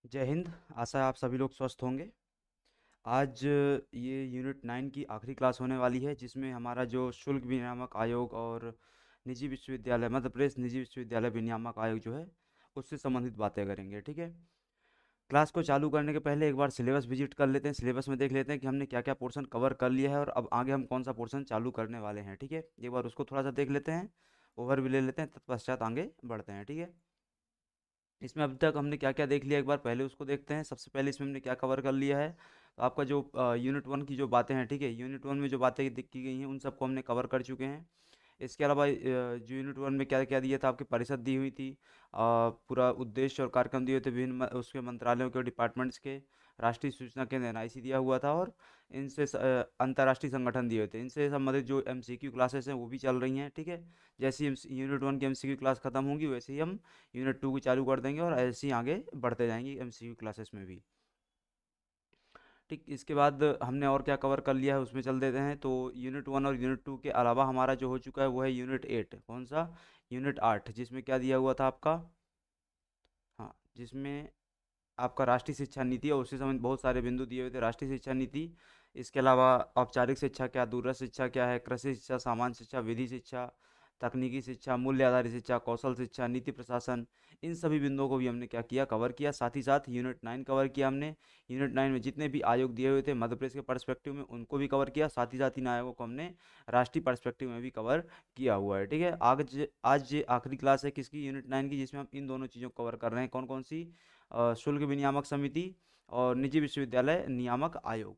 जय हिंद। आशा है आप सभी लोग स्वस्थ होंगे। आज ये यूनिट 9 की आखिरी क्लास होने वाली है, जिसमें हमारा जो शुल्क विनियामक आयोग और निजी विश्वविद्यालय मध्य प्रदेश निजी विश्वविद्यालय विनियामक आयोग जो है उससे संबंधित बातें करेंगे। ठीक है। क्लास को चालू करने के पहले एक बार सिलेबस विजिट कर लेते हैं। सिलेबस में देख लेते हैं कि हमने क्या क्या पोर्शन कवर कर लिया है और अब आगे हम कौन सा पोर्शन चालू करने वाले हैं। ठीक है, एक बार उसको थोड़ा सा देख लेते हैं, ओवरव्यू ले लेते हैं, तत्पश्चात आगे बढ़ते हैं। ठीक है। इसमें अब तक हमने क्या क्या देख लिया, एक बार पहले उसको देखते हैं। सबसे पहले इसमें हमने क्या कवर कर लिया है, तो आपका जो यूनिट 1 की जो बातें हैं, ठीक है, यूनिट 1 में जो बातें की गई हैं उन सबको हमने कवर कर चुके हैं। इसके अलावा जो यूनिट 1 में क्या क्या दिया था, आपकी परिषद दी हुई थी, पूरा उद्देश्य और कार्यक्रम दिए थे विभिन्न उसके मंत्रालयों के, डिपार्टमेंट्स के। राष्ट्रीय सूचना केंद्र एनआईसी दिया हुआ था, और इनसे अंतर्राष्ट्रीय संगठन दिए हुए थे। इनसे संबंधित जो एमसीक्यू क्लासेस हैं वो भी चल रही हैं। ठीक है। जैसे ही यूनिट 1 की एमसीक्यू क्लास खत्म होंगी, वैसे ही हम यूनिट 2 की चालू कर देंगे, और ऐसे ही आगे बढ़ते जाएंगे एमसीक्यू क्लासेस में भी। ठीक, इसके बाद हमने और क्या कवर कर लिया है उसमें चल देते हैं। तो यूनिट 1 और यूनिट 2 के अलावा हमारा जो हो चुका है वो है यूनिट 8। कौन सा? यूनिट 8, जिसमें क्या दिया हुआ था आपका? हाँ, जिसमें आपका राष्ट्रीय शिक्षा नीति और उससे संबंधित बहुत सारे बिंदु दिए हुए थे। राष्ट्रीय शिक्षा नीति, इसके अलावा औपचारिक शिक्षा क्या, दूरस्थ शिक्षा क्या है, कृषि शिक्षा, सामान्य शिक्षा, विधि शिक्षा, तकनीकी शिक्षा, मूल्य आधारित शिक्षा, कौशल शिक्षा, नीति प्रशासन, इन सभी बिंदुओं को भी हमने क्या किया, कवर किया। साथ ही साथ यूनिट 9 कवर किया हमने। यूनिट 9 में जितने भी आयोग दिए हुए थे मध्य प्रदेश के पर्सपेक्टिव में, उनको भी कवर किया। साथ ही साथ इन आयोगों को हमने राष्ट्रीय पर्सपेक्टिव में भी कवर किया हुआ है। ठीक है। आज ये आखिरी क्लास है किसकी? यूनिट 9 की, जिसमें हम इन दोनों चीज़ों को कवर कर रहे हैं। कौन कौन सी? शुल्क विनियामक समिति और निजी विश्वविद्यालय नियामक आयोग।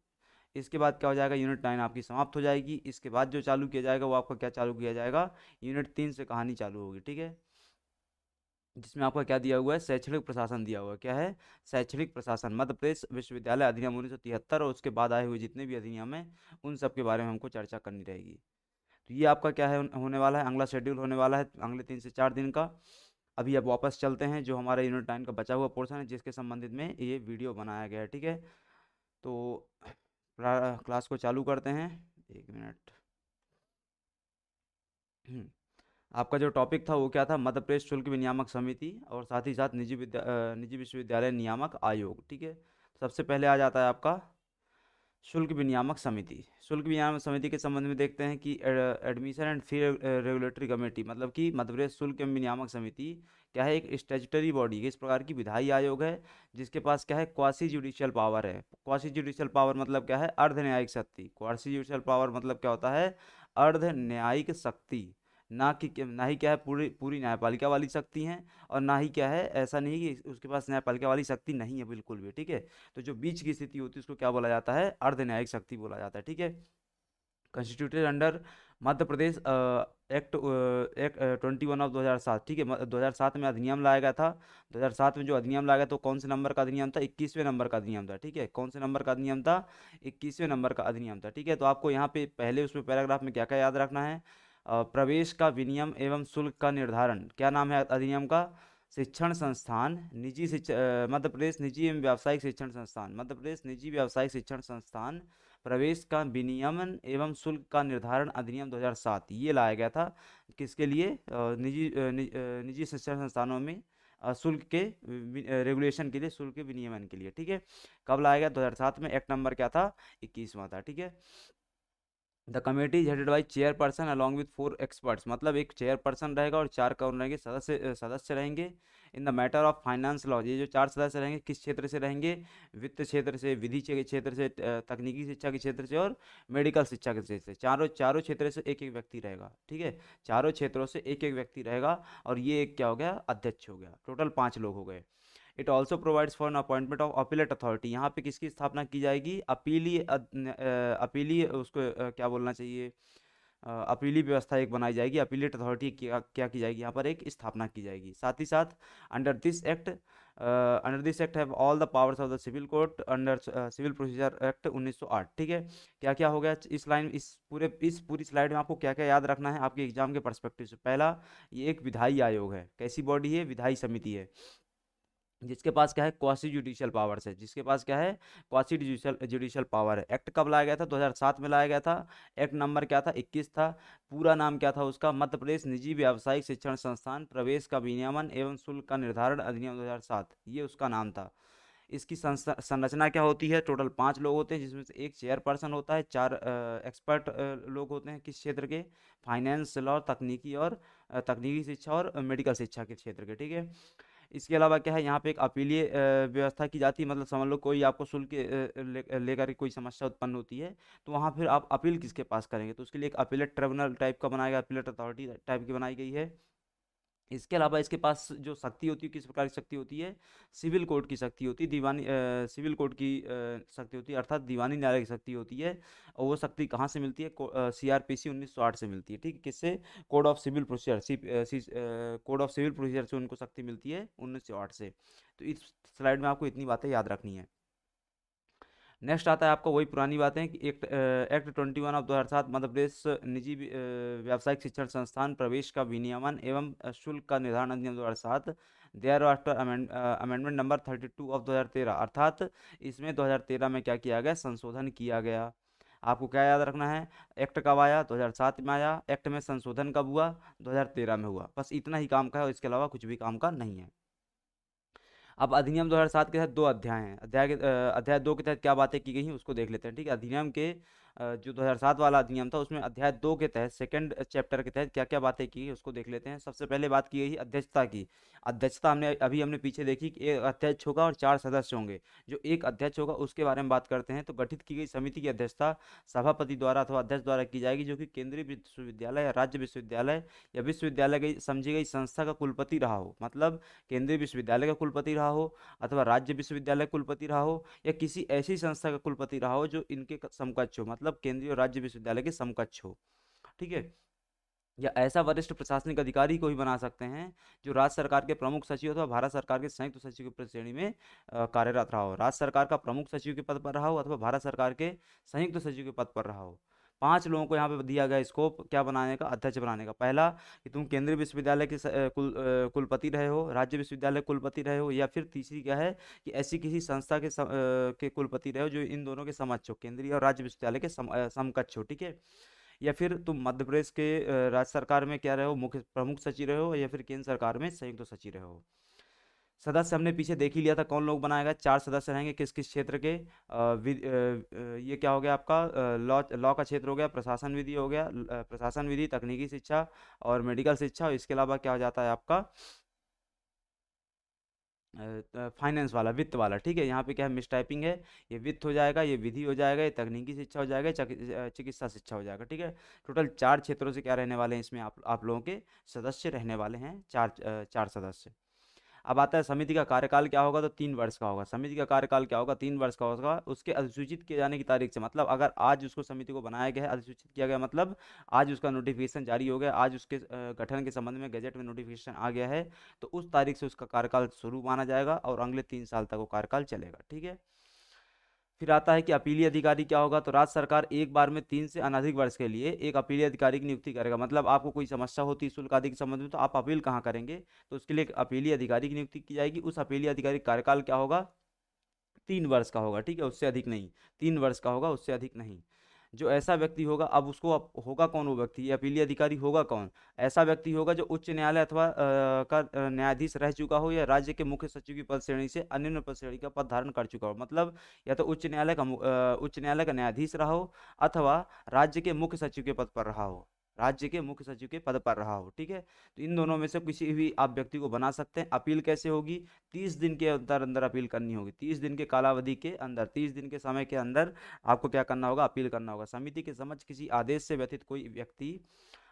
इसके बाद क्या हो जाएगा, यूनिट 9 आपकी समाप्त हो जाएगी। इसके बाद जो चालू किया जाएगा वो आपका क्या चालू किया जाएगा, यूनिट 3 से कहानी चालू होगी। ठीक है। जिसमें आपका क्या दिया हुआ है, शैक्षणिक प्रशासन दिया हुआ है। क्या है? शैक्षणिक प्रशासन, मध्य प्रदेश विश्वविद्यालय अधिनियम 1973 और उसके बाद आए हुए जितने भी अधिनियम हैं उन सब के बारे में हमको चर्चा करनी रहेगी। तो ये आपका क्या है, होने वाला है, अगला शेड्यूल होने वाला है अगले 3 से 4 दिन का। अभी अब वापस चलते हैं, जो हमारा यूनिट 9 का बचा हुआ पोर्शन है जिसके संबंधित में ये वीडियो बनाया गया है। ठीक है। तो क्लास को चालू करते हैं। 1 मिनट। हम्म, आपका जो टॉपिक था वो क्या था? मध्य प्रदेश शुल्क विनियामक समिति और साथ ही साथ निजी विश्वविद्यालय नियामक आयोग। ठीक है। सबसे पहले आ जाता है आपका शुल्क विनियामक समिति। शुल्क विनियामक समिति के संबंध में देखते हैं कि admission and fee regulatory committee, मतलब कि मध्य प्रदेश शुल्क एवं विनियामक समिति क्या है, एक स्टेचुटरी बॉडी है, इस प्रकार की विधायी आयोग है, जिसके पास क्या है, क्वासी जुडिशियल पावर है। क्वासी जुडिशियल पावर मतलब क्या है? अर्ध न्यायिक शक्ति। क्वासी जुडिशियल पावर मतलब क्या होता है? अर्ध न्यायिक शक्ति। ना ही क्या है, पूरी पूरी न्यायपालिका वाली शक्ति हैं, और ना ही क्या है, ऐसा नहीं कि उसके पास न्यायपालिका वाली शक्ति नहीं है, बिल्कुल भी। ठीक है। तो जो बीच की स्थिति होती है उसको क्या बोला जाता है? अर्ध न्यायिक शक्ति बोला जाता है। ठीक है। Constituted under Madhya Pradesh act act 21 of 2007। ठीक है। 2007 में अधिनियम लाया गया था। 2007 में जो अधिनियम लाया गया तो कौन से नंबर का अधिनियम था? 21वें नंबर का अधिनियम था। ठीक है। कौन से नंबर का अधिनियम था? 21वें नंबर का अधिनियम था। ठीक है। तो आपको यहाँ पे पहले उसमें पैराग्राफ में क्या क्या याद रखना है? प्रवेश का विनियम एवं शुल्क का निर्धारण। क्या नाम है अधिनियम का? शिक्षण संस्थान निजी शिक्षा मध्य प्रदेश निजी एवं व्यावसायिक शिक्षण संस्थान, मध्य प्रदेश निजी व्यावसायिक शिक्षण संस्थान प्रवेश का विनियमन एवं शुल्क का निर्धारण अधिनियम 2007, ये लाया गया था। किसके लिए? निजी शिक्षण संस्थानों में शुल्क के रेगुलेशन के लिए, शुल्क के विनियमन के लिए। ठीक है। कब लाया गया? 2007 में। एक्ट नंबर क्या था? 21वां था। ठीक है। The committee is headed by chairperson along with 4 experts, मतलब एक चेयरपर्सन रहेगा और 4 कौन रहेंगे? सदस्य रहेंगे। In the matter of finance law, ये जो 4 सदस्य रहेंगे किस क्षेत्र से रहेंगे? वित्त क्षेत्र से, विधि के क्षेत्र से, तकनीकी शिक्षा के क्षेत्र से और मेडिकल शिक्षा के क्षेत्र से। चारों चारों क्षेत्र से एक एक व्यक्ति रहेगा। ठीक है। चारों क्षेत्रों से एक एक व्यक्ति रहेगा, और ये एक क्या हो गया? अध्यक्ष हो गया। टोटल 5 लोग हो गए। It also provides for an appointment of appellate authority, यहाँ पे किसकी स्थापना की जाएगी? अपीलीय उसको क्या बोलना चाहिए, अपीली व्यवस्था एक बनाई जाएगी। अपीलेट अथॉरिटी क्या की जाएगी? यहाँ पर एक स्थापना की जाएगी। साथ ही साथ under this act have all the powers of the civil court under civil procedure act 1908। ठीक है। क्या क्या हो गया इस पूरी स्लाइड में? आपको क्या क्या याद रखना है आपके एग्जाम के पर्सपेक्टिव से? पहला, ये एक विधायी आयोग है। कैसी बॉडी है? विधायी समिति है, जिसके पास क्या है? क्वासी जुडिशियल पावर्स है। जिसके पास क्या है? क्वासी जुडिशियल जुडिशियल पावर है। एक्ट कब लाया गया था? 2007 में लाया गया था। एक्ट नंबर क्या था? 21 था। पूरा नाम क्या था उसका? मध्य प्रदेश निजी व्यावसायिक शिक्षण संस्थान प्रवेश का विनियमन एवं शुल्क का निर्धारण अधिनियम 2007, ये उसका नाम था। इसकी संरचना क्या होती है? टोटल 5 लोग होते हैं, जिसमें से एक चेयरपर्सन होता है, 4 एक्सपर्ट लोग होते हैं किस क्षेत्र के? फाइनेंस, लॉ, तकनीकी और तकनीकी शिक्षा और मेडिकल शिक्षा के क्षेत्र के, ठीक है। इसके अलावा क्या है, यहाँ पे एक अपीलीय व्यवस्था की जाती है, मतलब समझ लो कोई आपको शुल्क लेकर के कोई समस्या उत्पन्न होती है, तो वहाँ फिर आप अपील किसके पास करेंगे? तो उसके लिए एक अपीलेट ट्रिब्यूनल टाइप का बनाया गया, अपीलेट अथॉरिटी टाइप की बनाई गई है। इसके अलावा इसके पास जो शक्ति होती है, किस प्रकार की शक्ति होती है? सिविल कोर्ट की शक्ति होती है, सिविल कोर्ट की शक्ति होती है, अर्थात दीवानी न्यायालय की शक्ति होती है। और वो शक्ति कहाँ से मिलती है? CRPC 1908 से मिलती है, ठीक है। किससे? Code of civil procedure, code of civil procedure से उनको शक्ति मिलती है 1908 से। तो इस स्लाइड में आपको इतनी बातें याद रखनी है। नेक्स्ट आता है आपको वही पुरानी बातें कि एक्ट 21 ऑफ 2007 मध्य प्रदेश निजी व्यावसायिक शिक्षण संस्थान प्रवेश का विनियमन एवं शुल्क का निर्धारण अधिनियम 2007, thereafter amendment number 32 of 2013, अर्थात इसमें 2013 में क्या किया गया? संशोधन किया गया। आपको क्या याद रखना है? एक्ट कब आया? 2007 में आया। एक्ट में संशोधन कब हुआ? 2013 में हुआ। बस इतना ही काम का है और इसके अलावा कुछ भी काम का नहीं है। अब अधिनियम 2007 के तहत 2 अध्याय हैं। अध्याय 2 के तहत क्या बातें की गई हैं उसको देख लेते हैं, ठीक है। अधिनियम के जो 2007 वाला अधिनियम था, उसमें अध्याय 2 के तहत सेकंड चैप्टर के तहत क्या क्या बातें की गई उसको देख लेते हैं। सबसे पहले बात की गई अध्यक्षता की। अध्यक्षता हमने पीछे देखी कि एक अध्यक्ष होगा और 4 सदस्य होंगे। जो एक अध्यक्ष होगा उसके बारे में बात करते हैं। तो गठित की गई समिति की अध्यक्षता सभापति द्वारा अथवा अध्यक्ष द्वारा की जाएगी, जो कि केंद्रीय विश्वविद्यालय या राज्य विश्वविद्यालय या विश्वविद्यालय की समझी गई संस्था का कुलपति रहा हो। मतलब केंद्रीय विश्वविद्यालय का कुलपति रहा हो, अथवा राज्य विश्वविद्यालय कुलपति रहा हो, या किसी ऐसी संस्था का कुलपति रहा हो जो इनके समकक्ष हो, मतलब केंद्रीय और राज्य विश्वविद्यालय के समकक्ष हो, ठीक है। या ऐसा वरिष्ठ प्रशासनिक अधिकारी को ही बना सकते हैं जो राज्य सरकार के प्रमुख सचिव अथवा भारत सरकार के संयुक्त सचिव की श्रेणी में कार्यरत रहा हो। राज्य सरकार का प्रमुख सचिव के पद पर रहा हो अथवा भारत सरकार के संयुक्त सचिव के पद पर रहा हो। 5 लोगों को यहाँ पे दिया गया स्कोप क्या बनाने का? अध्यक्ष बनाने का। पहला कि तुम केंद्रीय विश्वविद्यालय के कुलपति रहे हो, राज्य विश्वविद्यालय कुलपति रहे हो, या फिर तीसरी क्या है कि ऐसी किसी संस्था के कुलपति रहे हो जो इन दोनों के समकक्ष हो, केंद्रीय और राज्य विश्वविद्यालय के समकक्ष हो, ठीक है। या फिर तुम मध्य प्रदेश के राज्य सरकार में क्या रहे हो? मुख्य प्रमुख सचिव रहे हो, या फिर केंद्र सरकार में संयुक्त सचिव रहे हो। सदस्य हमने पीछे देख ही लिया था कौन लोग बनाएगा। 4 सदस्य रहेंगे, किस किस क्षेत्र के? ये क्या हो गया आपका? लॉ लॉ का क्षेत्र हो गया, प्रशासन विधि हो गया, प्रशासन विधि, तकनीकी शिक्षा और मेडिकल शिक्षा। और इसके अलावा क्या हो जाता है आपका? फाइनेंस वाला, वित्त वाला, ठीक है। यहाँ पे क्या है? मिस टाइपिंग है। ये वित्त हो जाएगा, ये विधि हो जाएगा, ये तकनीकी शिक्षा हो जाएगा, चिकित्सा शिक्षा हो जाएगा, ठीक है। टोटल 4 क्षेत्रों से क्या रहने वाले हैं इसमें? आप लोगों के सदस्य रहने वाले हैं, 4 सदस्य। अब आता है समिति का कार्यकाल क्या होगा? तो 3 वर्ष का होगा। समिति का कार्यकाल क्या होगा? 3 वर्ष का होगा। उसके अधिसूचित किए जाने की तारीख से, मतलब अगर आज उसको समिति को बनाया गया है, अधिसूचित किया गया, मतलब आज उसका नोटिफिकेशन जारी हो गया, आज उसके गठन के संबंध में गजट में नोटिफिकेशन आ गया है, तो उस तारीख से उसका कार्यकाल शुरू माना जाएगा और अगले 3 साल तक वो कार्यकाल चलेगा, ठीक है। फिर आता है कि अपीलीय अधिकारी क्या होगा? तो राज्य सरकार एक बार में 3 से अनधिक वर्ष के लिए एक अपीलीय अधिकारी की नियुक्ति करेगा। मतलब आपको कोई समस्या होती है शुल्क आदि के संबंध में, तो आप अपील कहाँ करेंगे? तो उसके लिए एक अपीलीय अधिकारी की नियुक्ति की जाएगी। उस अपीलीय अधिकारी का कार्यकाल क्या होगा? 3 वर्ष का होगा, ठीक है, उससे अधिक नहीं। 3 वर्ष का होगा, उससे अधिक नहीं। जो ऐसा व्यक्ति होगा, अब उसको अब होगा कौन वो व्यक्ति? ये अपीलीय अधिकारी होगा कौन? ऐसा व्यक्ति होगा जो उच्च न्यायालय अथवा का न्यायाधीश रह चुका हो, या राज्य के मुख्य सचिव की पद श्रेणी से अन्य पद श्रेणी का पद धारण कर चुका हो। मतलब या तो उच्च न्यायालय का न्यायाधीश रहा हो, अथवा राज्य के मुख्य सचिव के पद पर रहा हो, राज्य के मुख्य सचिव के पद पर रहा हो, ठीक है। तो इन दोनों में से किसी भी आप व्यक्ति को बना सकते हैं। अपील कैसे होगी? 30 दिन के अंदर अंदर अपील करनी होगी। 30 दिन के कालावधि के अंदर, 30 दिन के समय के अंदर आपको क्या करना होगा? अपील करना होगा। समिति के समक्ष किसी आदेश से व्यतीत कोई व्यक्ति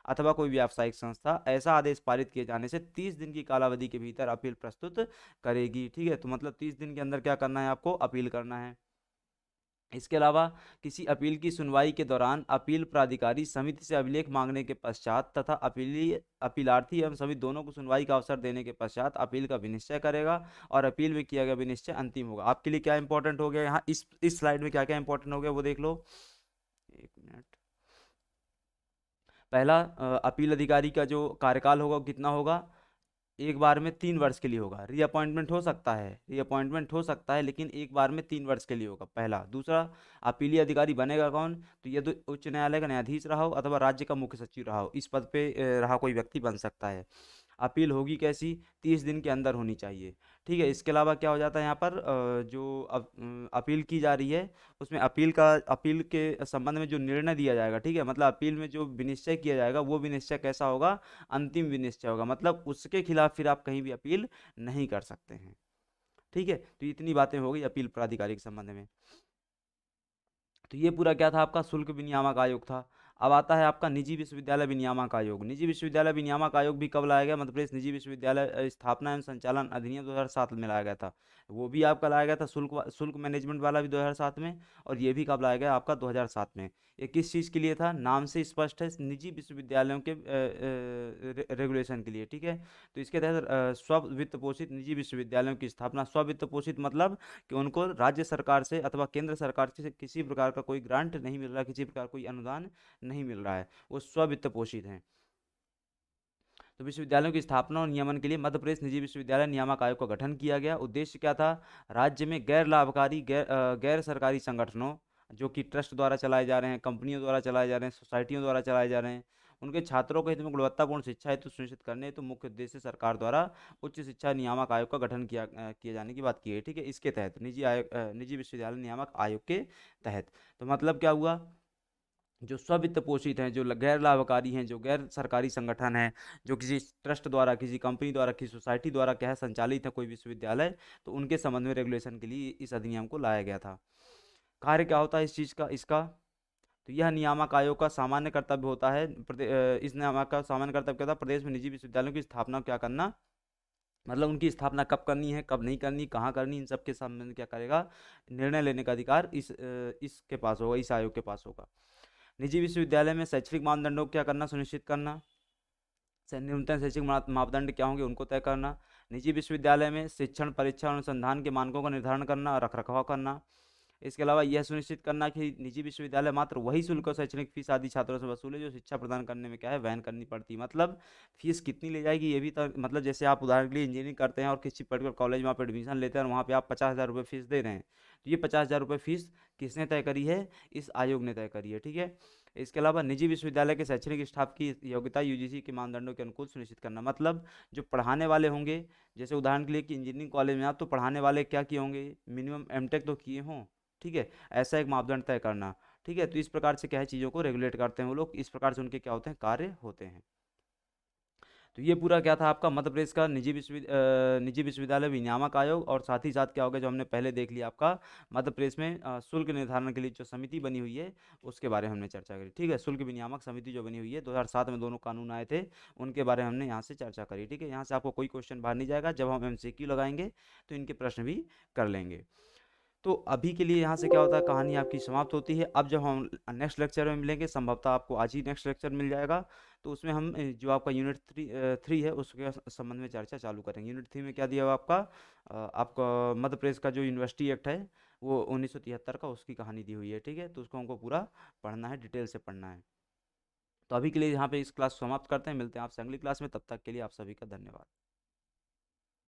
अथवा कोई व्यावसायिक संस्था ऐसा आदेश पारित किए जाने से 30 दिन की कालावधि के भीतर अपील प्रस्तुत करेगी, ठीक है। तो मतलब 30 दिन के अंदर क्या करना है? आपको अपील करना है। इसके अलावा किसी अपील की सुनवाई के दौरान अपील प्राधिकारी समिति से अभिलेख मांगने के पश्चात तथा अपीलार्थी एवं समिति दोनों को सुनवाई का अवसर देने के पश्चात अपील का विनिश्चय करेगा, और अपील में किया गया विनिश्चय अंतिम होगा। आपके लिए क्या इंपॉर्टेंट हो गया यहाँ इस स्लाइड में? क्या क्या इंपॉर्टेंट हो गया वो देख लो। 1 मिनट। पहला, अपील अधिकारी का जो कार्यकाल होगा वो कितना होगा? एक बार में 3 वर्ष के लिए होगा। रीअपॉइंटमेंट हो सकता है, रीअपॉइंटमेंट हो सकता है, लेकिन एक बार में 3 वर्ष के लिए होगा, पहला। दूसरा, अपीलीय अधिकारी बनेगा कौन? तो ये तो उच्च न्यायालय का न्यायाधीश रहा हो, अथवा राज्य का मुख्य सचिव रहा हो, इस पद पे रहा कोई व्यक्ति बन सकता है। अपील होगी कैसी, 30 दिन के अंदर होनी चाहिए। ठीक है, इसके अलावा क्या हो जाता है यहाँ पर, जो अपील की जा रही है उसमें अपील के संबंध में जो निर्णय दिया जाएगा, ठीक है, मतलब अपील में जो विनिश्चय किया जाएगा वो विनिश्चय कैसा होगा, अंतिम विनिश्चय होगा, मतलब उसके खिलाफ फिर आप कहीं भी अपील नहीं कर सकते हैं। ठीक है, तो इतनी बातें हो गई अपील प्राधिकारी के संबंध में। तो ये पूरा क्या था, आपका शुल्क विनियामक आयोग था। अब आता है आपका निजी विश्वविद्यालय विनियामक आयोग। निजी विश्वविद्यालय विनियामक आयोग भी कब लाया गया, मध्य प्रदेश निजी विश्वविद्यालय स्थापना एवं संचालन अधिनियम 2007 में लाया गया था। वो भी आपका लाया गया था, शुल्क मैनेजमेंट वाला भी 2007 में, और ये भी कब लाया गया आपका 2007 में। ये किस चीज़ के लिए था, नाम से स्पष्ट है, निजी विश्वविद्यालयों के रेगुलेशन के लिए। ठीक है, तो इसके तहत स्व वित्त पोषित निजी विश्वविद्यालयों की स्थापना, स्व वित्त पोषित मतलब कि उनको राज्य सरकार से अथवा केंद्र सरकार से किसी प्रकार का कोई ग्रांट नहीं मिल रहा, किसी प्रकार कोई अनुदान नहीं मिल रहा है, वो स्व वित्त पोषित हैं। तो विश्वविद्यालयों की स्थापना और नियमन के लिए मध्य प्रदेश निजी विश्वविद्यालय नियामक आयोग का गठन किया गया। उद्देश्य क्या था, राज्य में गैर लाभकारी गैर सरकारी संगठनों जो कि ट्रस्ट द्वारा चलाए जा रहे हैं, कंपनियों द्वारा चलाए जा रहे हैं, सोसाइटियों द्वारा चलाए जा रहे हैं, उनके छात्रों के हित में गुणवत्तापूर्ण शिक्षा हेतु सुनिश्चित करने हेतु मुख्य उद्देश्य सरकार द्वारा उच्च शिक्षा नियामक आयोग का गठन किए जाने की बात की है। ठीक है, इसके तहत निजी विश्वविद्यालय नियामक आयोग के तहत। तो मतलब क्या हुआ, जो स्व-वित्त पोषित हैं, जो गैर लाभकारी हैं, जो गैर सरकारी संगठन हैं, जो किसी ट्रस्ट द्वारा, किसी कंपनी द्वारा, किसी सोसाइटी द्वारा क्या है संचालित है कोई विश्वविद्यालय, तो उनके संबंध में रेगुलेशन के लिए इस अधिनियम को लाया गया था। कार्य क्या होता है इस चीज़ का, इसका, तो यह नियामक आयोग का सामान्य कर्तव्य होता है। इस नियामक का सामान्य कर्तव्य क्या था, प्रदेश में निजी विश्वविद्यालयों की स्थापना क्या करना, मतलब उनकी स्थापना कब करनी है, कब नहीं करनी, कहाँ करनी, इन सब के संबंध में क्या करेगा, निर्णय लेने का अधिकार इसके पास होगा, इस आयोग के पास होगा। निजी विश्वविद्यालय में शैक्षणिक मानदंडों को क्या करना, सुनिश्चित करना। न्यूनतम शैक्षिक मापदंड क्या होंगे उनको तय करना। निजी विश्वविद्यालय में शिक्षण, परीक्षा और अनुसंधान के मानकों का निर्धारण करना और रखरखाव करना। इसके अलावा यह सुनिश्चित करना कि निजी विश्वविद्यालय मात्र वही शुल्क और शैक्षणिक फीस आदि छात्रों से वसूले जो शिक्षा प्रदान करने में क्या है, वहन करनी पड़ती है। मतलब फीस कितनी ले जाएगी ये भी तो, मतलब जैसे आप उदाहरण के लिए इंजीनियरिंग करते हैं और किसी पर्टिकुलर कॉलेज में आप एडमिशन लेते हैं और वहाँ पे आप 50,000 रुपये फीस दे रहे हैं, तो ये 50,000 रुपये फीस किसने तय करी है, इस आयोग ने तय करी है। ठीक है, इसके अलावा निजी विश्वविद्यालय के शैक्षणिक स्टाफ की योग्यता यूजीसी के मानदंडों के अनुकूल सुनिश्चित करना। मतलब जो पढ़ाने वाले होंगे, जैसे उदाहरण के लिए कि इंजीनियरिंग कॉलेज में आप तो पढ़ाने वाले क्या किए होंगे, मिनिमम एमटेक तो किए हों। ठीक है, ऐसा एक मापदंड तय करना। ठीक है, तो इस प्रकार से क्या है, चीज़ों को रेगुलेट करते हैं वो लोग, इस प्रकार से उनके क्या होते हैं, कार्य होते हैं। तो ये पूरा क्या था आपका मध्य प्रदेश का निजी विश्वविद्यालय विनियामक आयोग, और साथ ही साथ क्या होगा जो हमने पहले देख लिया आपका मध्य प्रदेश में शुल्क निर्धारण के लिए जो समिति बनी हुई है उसके बारे में हमने चर्चा करी। ठीक है, शुल्क विनियामक समिति जो बनी हुई है, 2007 में दोनों कानून आए थे, उनके बारे में हमने यहाँ से चर्चा करी। ठीक है, यहाँ से आपको कोई क्वेश्चन बाहर नहीं जाएगा, जब हम एमसीक्यू लगाएंगे तो इनके प्रश्न भी कर लेंगे। तो अभी के लिए यहाँ से क्या होता है, कहानी आपकी समाप्त होती है। अब जब हम नेक्स्ट लेक्चर में मिलेंगे, संभवतः आपको आज ही नेक्स्ट लेक्चर मिल जाएगा, तो उसमें हम जो आपका यूनिट 3 है उसके संबंध में चर्चा चालू करेंगे। यूनिट 3 में क्या दिया हुआ आपका, आपका मध्य प्रदेश का जो यूनिवर्सिटी एक्ट है वो 1973 का, उसकी कहानी दी हुई है। ठीक है, तो उसको हमको पूरा पढ़ना है, डिटेल से पढ़ना है। तो अभी के लिए यहाँ पे इस क्लास समाप्त करते हैं, मिलते हैं आपसे अगली क्लास में, तब तक के लिए आप सभी का धन्यवाद।